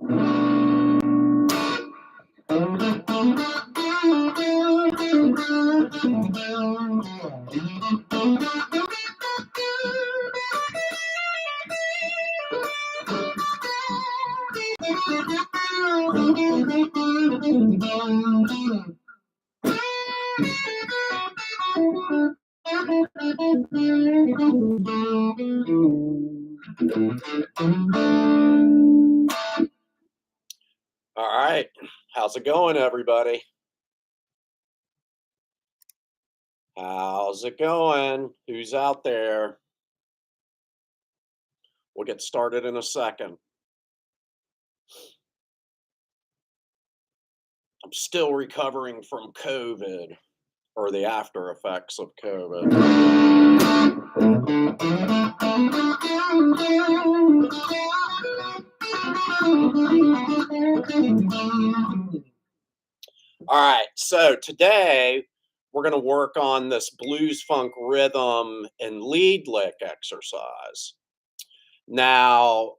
All right, how's it going, everybody? How's it going? Who's out there? We'll get started in a second. I'm still recovering from COVID, or the after effects of COVID. All right, so today we're going to work on this blues funk rhythm and lead lick exercise. Now,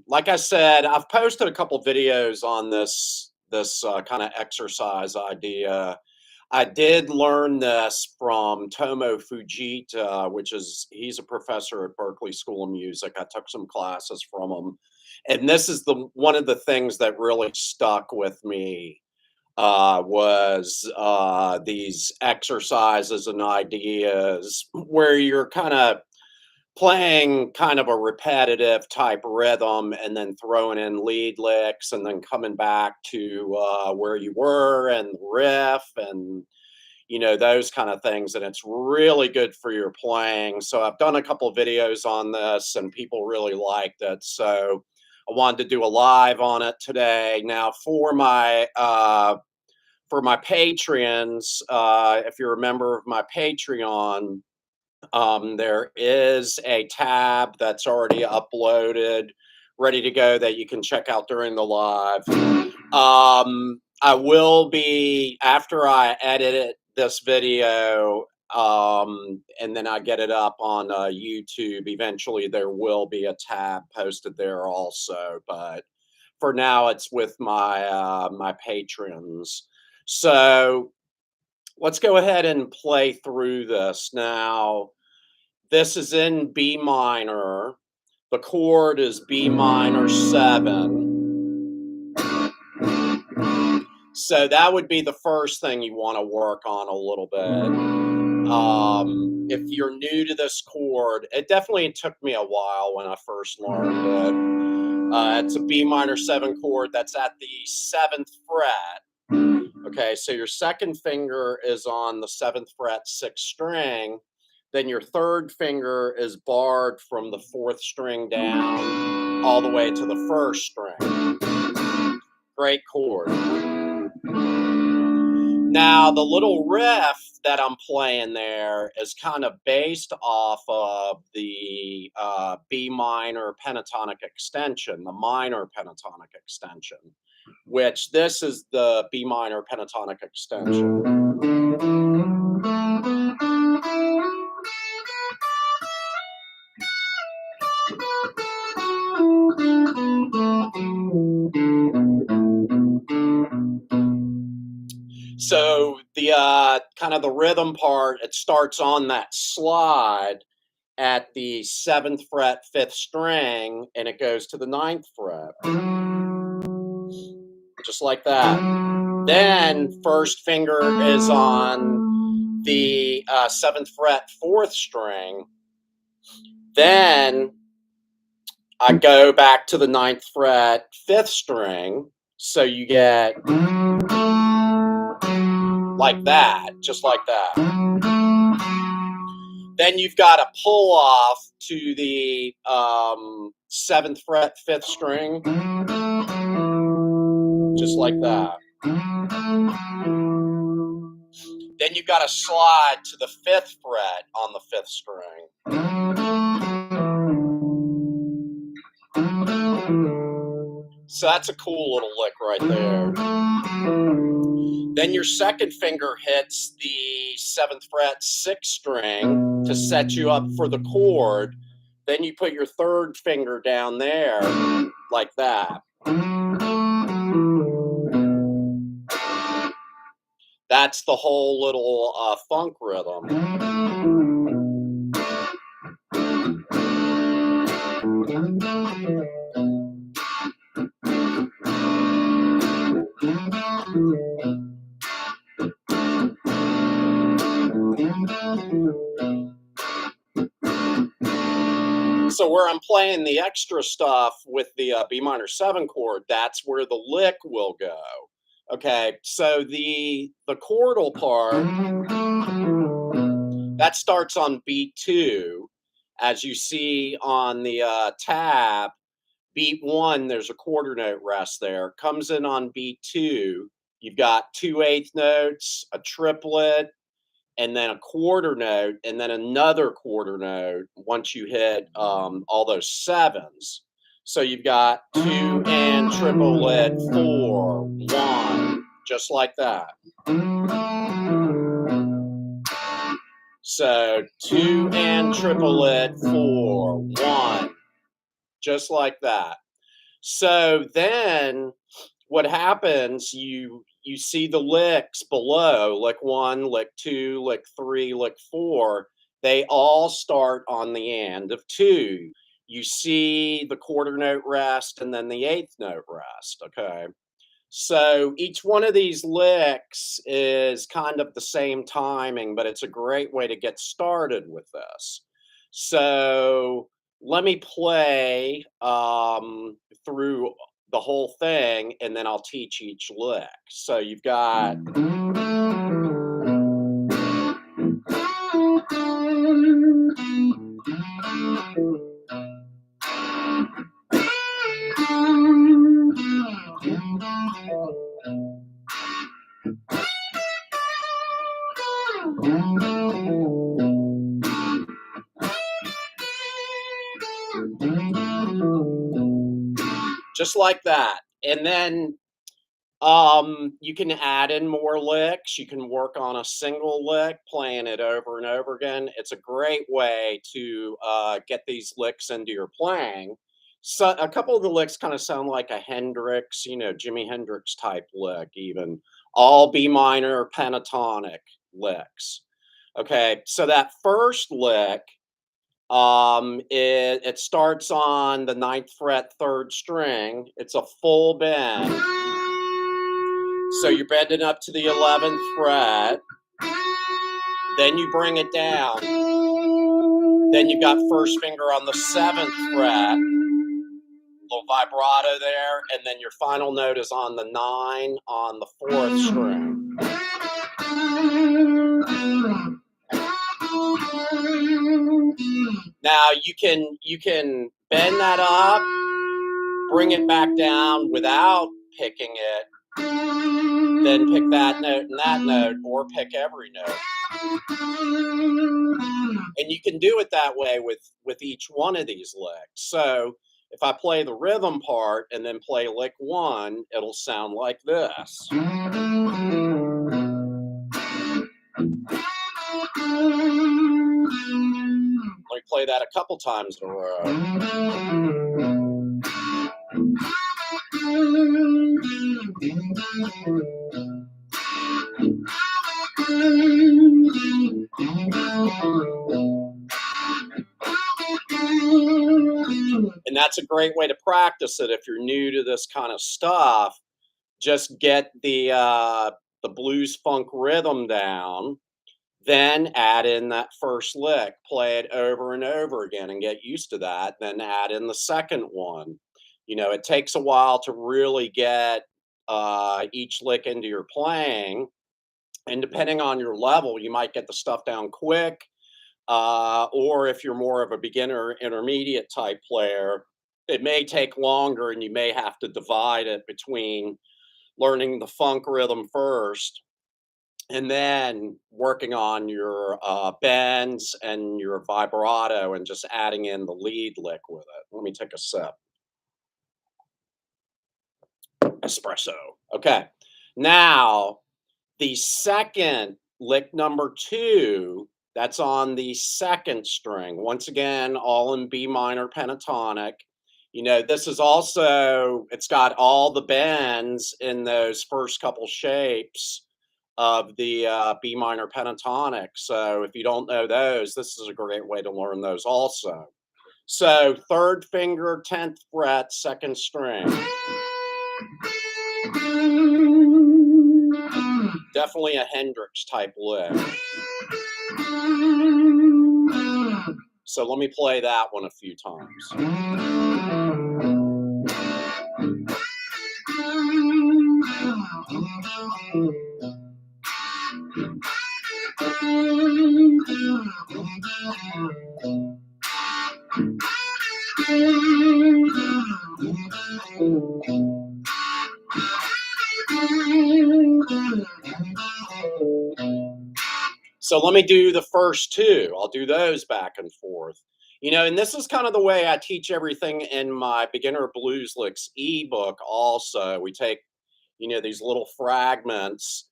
like I said, I've posted a couple videos on this kind of exercise idea. I did learn this from Tomo Fujita, he's a professor at Berklee School of Music. I took some classes from him, and this is one of the things that really stuck with me was these exercises and ideas where you're kind of playing kind of a repetitive type rhythm and then throwing in lead licks and then coming back to where you were and the riff and those kind of things, and it's really good for your playing. So I've done a couple of videos on this and people really liked it, so I wanted to do a live on it today. Now for my Patreons, if you're a member of my Patreon, there is a tab that's already uploaded, ready to go, that you can check out during the live. I will be, after I edit this video, and then I get it up on YouTube, eventually there will be a tab posted there also, but for now it's with my my patrons. So let's go ahead and play through this. Now, this is in B minor. The chord is B minor 7. So that would be the first thing you want to work on a little bit. If you're new to this chord, it definitely took me a while when I first learned it. It's a B minor 7 chord that's at the 7th fret. Okay, so your second finger is on the 7th fret, 6th string. Then your third finger is barred from the 4th string down all the way to the 1st string. Great chord. Now, the little riff that I'm playing there is kind of based off of the B minor pentatonic extension, the minor pentatonic extension, which this is the B minor pentatonic extension. So the kind of the rhythm part, it starts on that slide at the 7th fret, 5th string, and it goes to the 9th fret. Just like that. Then first finger is on the 7th fret, 4th string. Then I go back to the 9th fret, 5th string. So you get like that, just like that. Then you've got to pull off to the 7th fret, 5th string, just like that. Then you've got to slide to the 5th fret on the 5th string. So that's a cool little lick right there. Then your second finger hits the 7th fret, 6th string to set you up for the chord. Then you put your third finger down there, like that. That's the whole little funk rhythm. So where I'm playing the extra stuff with the B minor 7 chord, that's where the lick will go. Okay, so the chordal part, that starts on beat 2. As you see on the tab, beat 1, there's a quarter note rest there. Comes in on beat 2, you've got 2/8 notes, a triplet, and then a quarter note, and then another quarter note once you hit all those sevens. So you've got 2 and triplet 4, 1, just like that. So 2 and triplet 4, 1, just like that. So then what happens, you see the licks below, lick 1, lick 2, lick 3, lick 4, they all start on the end of 2. You see the quarter note rest and then the eighth note rest, okay? So each one of these licks is kind of the same timing, but it's a great way to get started with this. So let me play through the whole thing and then I'll teach each lick. So you've got. Just like that. And then you can add in more licks. You can work on a single lick, playing it over and over again. It's a great way to get these licks into your playing. So a couple of the licks kind of sound like a Hendrix, Jimi Hendrix type lick, even all B minor pentatonic licks. Okay, so that first lick, it starts on the 9th fret, 3rd string. It's a full bend. So you're bending up to the 11th fret. Then you bring it down. Then you've got first finger on the 7th fret. Little vibrato there. And then your final note is on the 9 on the 4th string. Now you can bend that up, bring it back down without picking it, then pick that note, or pick every note. And you can do it that way with each one of these licks. So if I play the rhythm part and then play lick 1, it'll sound like this. Let me play that a couple times in a row. And that's a great way to practice it if you're new to this kind of stuff. Just get the blues funk rhythm down, then add in that first lick, play it over and over again and get used to that, then add in the second one. It takes a while to really get each lick into your playing, and depending on your level, you might get the stuff down quick, or if you're more of a beginner intermediate type player, it may take longer and you may have to divide it between learning the funk rhythm first and then working on your bends and your vibrato and just adding in the lead lick with it. Let me take a sip. Espresso. Okay. Now, the second lick number 2 That's on the second string. Once again, all in B minor pentatonic. This is also, it's got all the bends in those first couple shapes of the B minor pentatonic. So if you don't know those, this is a great way to learn those also. So third finger, 10th fret, second string. Definitely a Hendrix type lick. So let me play that one a few times. So let me do the first two. I'll do those back and forth. And this is kind of the way I teach everything in my Beginner Blues Licks ebook also. We take, these little fragments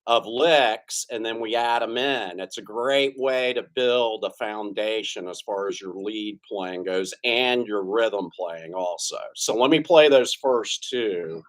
of licks and then we add them in. It's a great way to build a foundation as far as your lead playing goes and your rhythm playing also. So let me play those first two.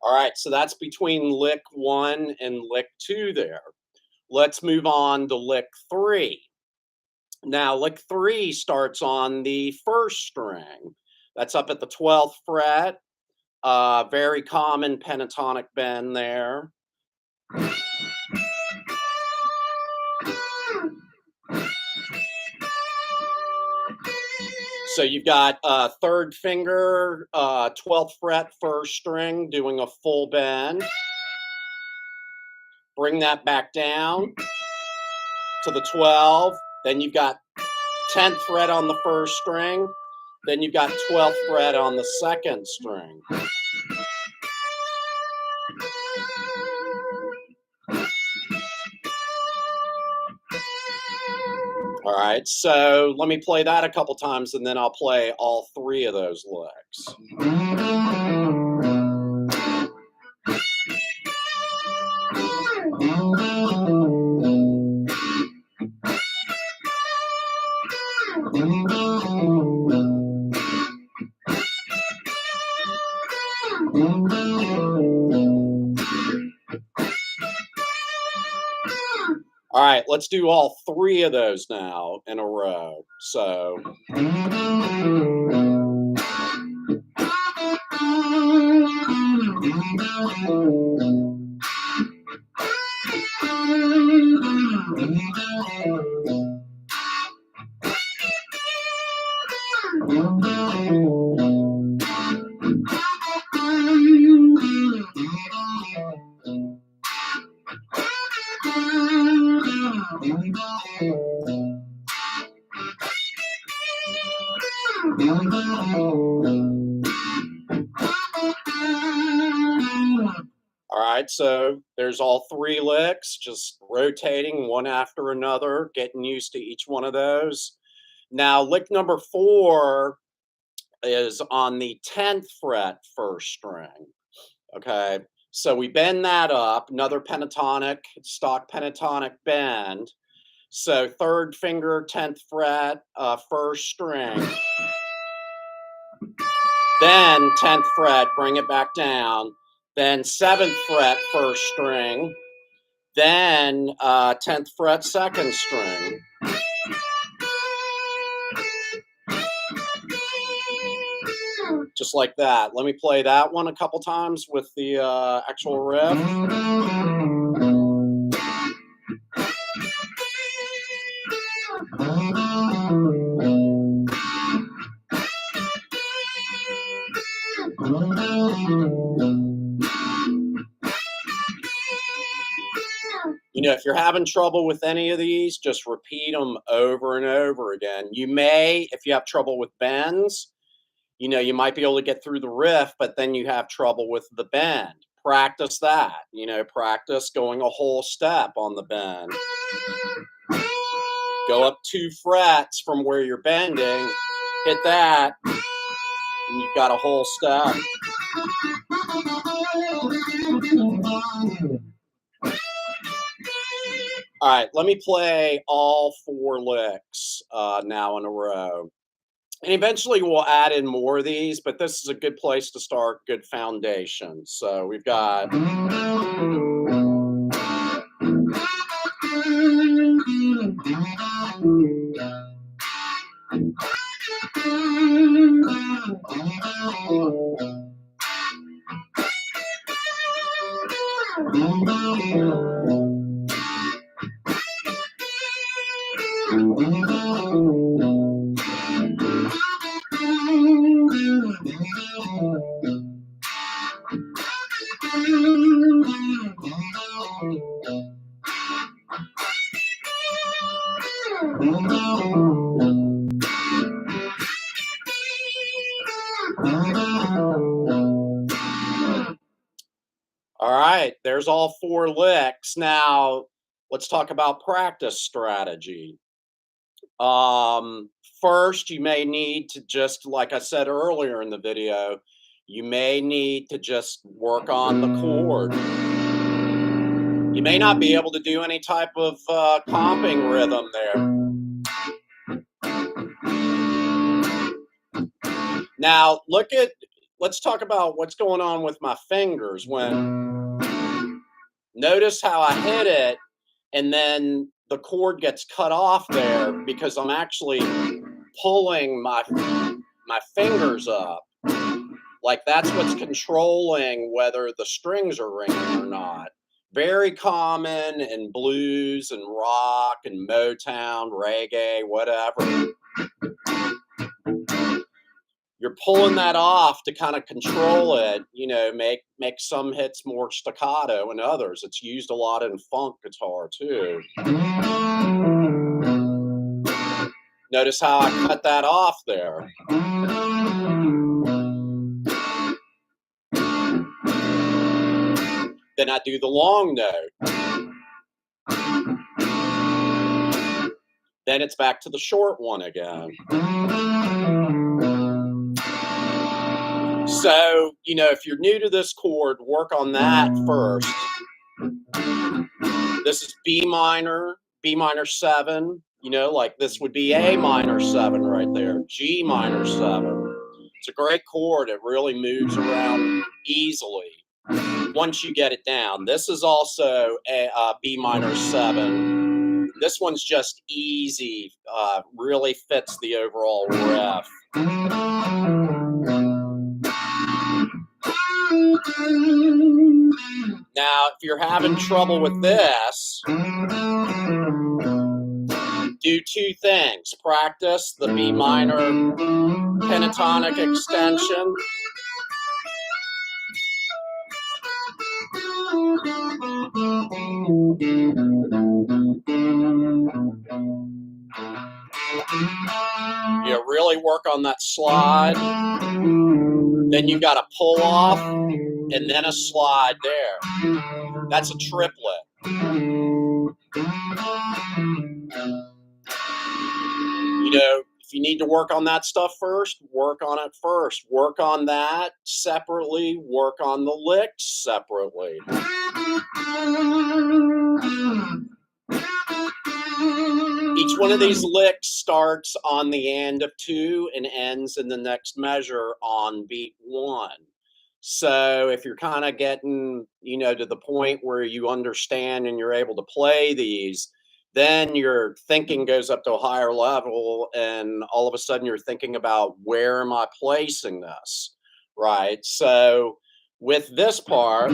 All right, so that's between lick 1 and lick 2 there. Let's move on to lick 3. Now, lick 3 starts on the first string. That's up at the 12th fret. Very common pentatonic bend there. So you've got third finger, 12th fret, first string, doing a full bend. Bring that back down to the 12. Then you've got 10th fret on the first string. Then you've got 12th fret on the second string. All right, so let me play that a couple times and then I'll play all three of those licks. All right, let's do all three of those now in a row. So. All right, so there's all three licks, just rotating one after another, getting used to each one of those. Now, lick number 4 is on the 10th fret, first string. Okay, so we bend that up, another pentatonic, stock pentatonic bend. So third finger, 10th fret, first string. Then 10th fret, bring it back down. Then 7th fret, first string. Then 10th fret, second string. Just like that. Let me play that one a couple times with the actual riff. If you're having trouble with any of these, just repeat them over and over again. You may, if you have trouble with bends, you might be able to get through the riff, but then you have trouble with the bend. practice that, practice going a whole step on the bend. Go up 2 frets from where you're bending, hit that, and you've got a whole step. All right, let me play all 4 licks now in a row. And eventually we'll add in more of these, but this is a good place to start, good foundation. So we've got... All right, there's all 4 licks. Now, let's talk about practice strategy. First, you may need to just, like I said earlier in the video, you may need to just work on the chord. You may not be able to do any type of comping rhythm there. Now, let's talk about what's going on with my fingers. Notice how I hit it, and then the cord gets cut off there because I'm actually pulling my fingers up. Like that's what's controlling whether the strings are ringing or not. Very common in blues and rock and Motown, reggae, whatever. You're pulling that off to kind of control it, make some hits more staccato and others. It's used a lot in funk guitar too. Notice how I cut that off there. Then I do the long note. Then it's back to the short one again. So, if you're new to this chord, work on that first. This is B minor 7, like this would be A minor 7 right there, G minor 7. It's a great chord. It really moves around easily once you get it down. This is also a B minor 7. This one's just easy, really fits the overall riff. Now, if you're having trouble with this, do 2 things. Practice the B minor pentatonic extension. Really work on that slide. Then you got to pull off and then a slide there. That's a triplet. If you need to work on that stuff first, work on it first. Work on that separately. Work on the licks separately. Each one of these licks starts on the end of 2 and ends in the next measure on beat 1. So if you're kind of getting, to the point where you understand and you're able to play these, then your thinking goes up to a higher level, and all of a sudden you're thinking about, where am I placing this, right? So with this part,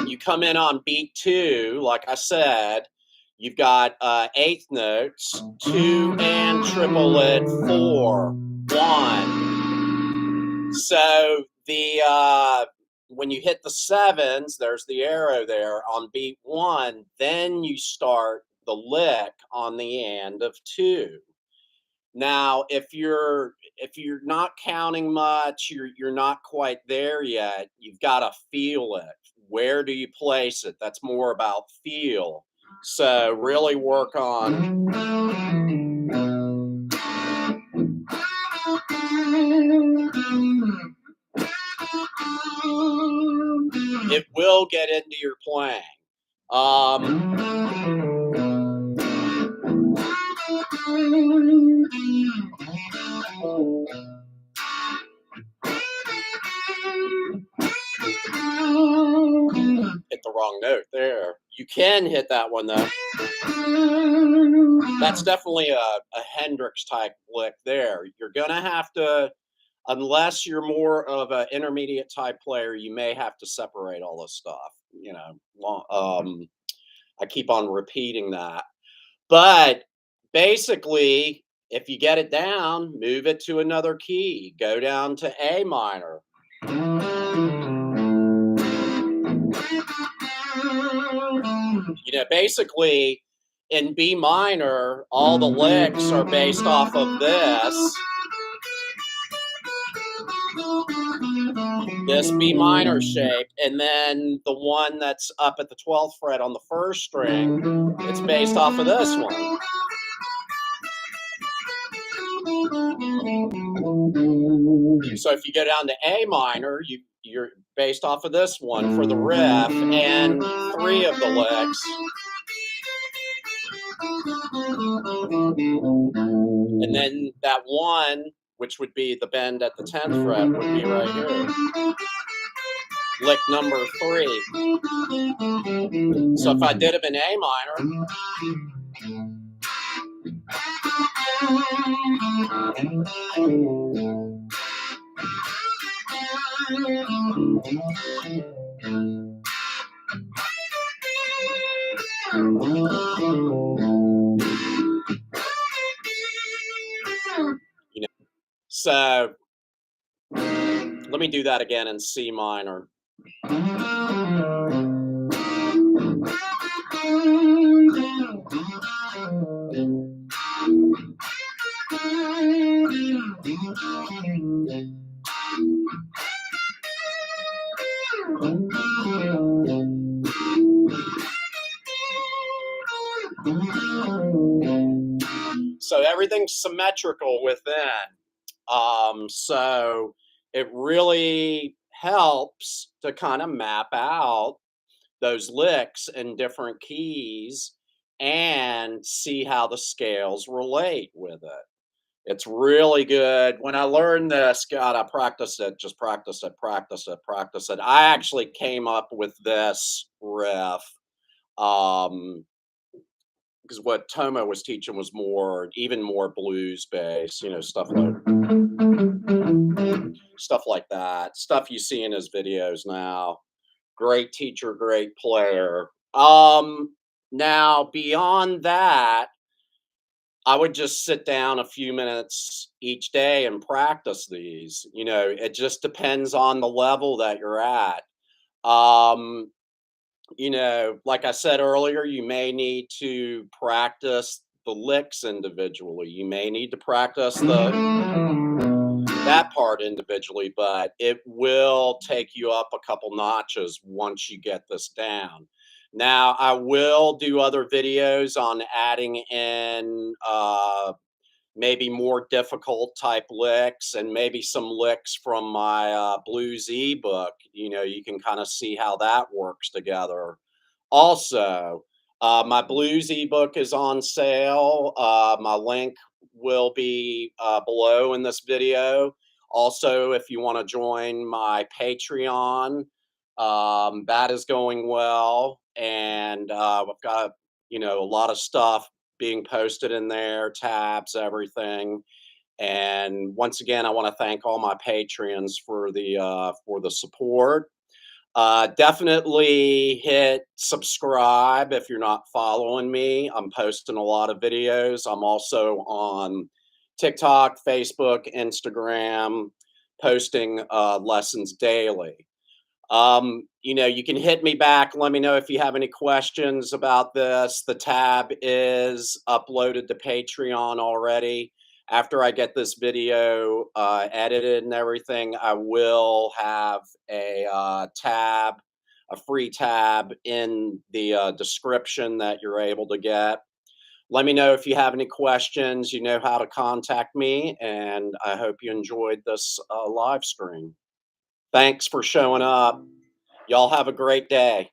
you come in on beat 2, like I said, you've got 8th notes, 2 and triplet, 4, 1. So when you hit the 7s, there's the arrow there on beat 1, then you start the lick on the end of 2. Now, if you're not counting much, you're not quite there yet. You've got to feel it. Where do you place it? That's more about feel. So really work on. It will get into your playing. Hit the wrong note there. You can hit that one though. That's definitely a Hendrix type lick there. You're gonna have to, unless you're more of an intermediate type player, you may have to separate all this stuff. I keep on repeating that. But basically, if you get it down, move it to another key. Go down to A minor. Basically, in B minor, all the licks are based off of this B minor shape, and then the one that's up at the 12th fret on the first string, it's based off of this one. So if you go down to A minor, you're based off of this one for the riff and three of the licks. And then that one, which would be the bend at the 10th fret, would be right here. Lick number 3. So if I did it in A minor, so let me do that again in C minor. So everything's symmetrical within. So it really helps to kind of map out those licks in different keys and see how the scales relate with it. It's really good. When I learned this, God, I practiced it, just practice it, practice it, practice it. I actually came up with this riff because what Tomo was teaching was even more blues based, stuff like that, stuff you see in his videos now. Great teacher, great player. Now beyond that, I would just sit down a few minutes each day and practice these. It just depends on the level that you're at. Um, like I said earlier, you may need to practice the licks individually. You may need to practice that part individually, but it will take you up a couple notches once you get this down. Now, I will do other videos on adding in maybe more difficult type licks and maybe some licks from my blues ebook. You can kind of see how that works together. Also, my blues ebook is on sale. My link will be below in this video. Also, if you want to join my Patreon, that is going well. And I've got, a lot of stuff being posted in there, tabs, everything. And once again, I want to thank all my patrons for the support. Definitely hit subscribe if you're not following me. I'm posting a lot of videos. I'm also on TikTok, Facebook, Instagram, posting lessons daily. You can hit me back. Let me know if you have any questions about this. The tab is uploaded to Patreon already. After I get this video edited and everything, I will have a free tab in the description that you're able to get. Let me know if you have any questions. You know how to contact me, and I hope you enjoyed this live stream. Thanks for showing up. Y'all have a great day.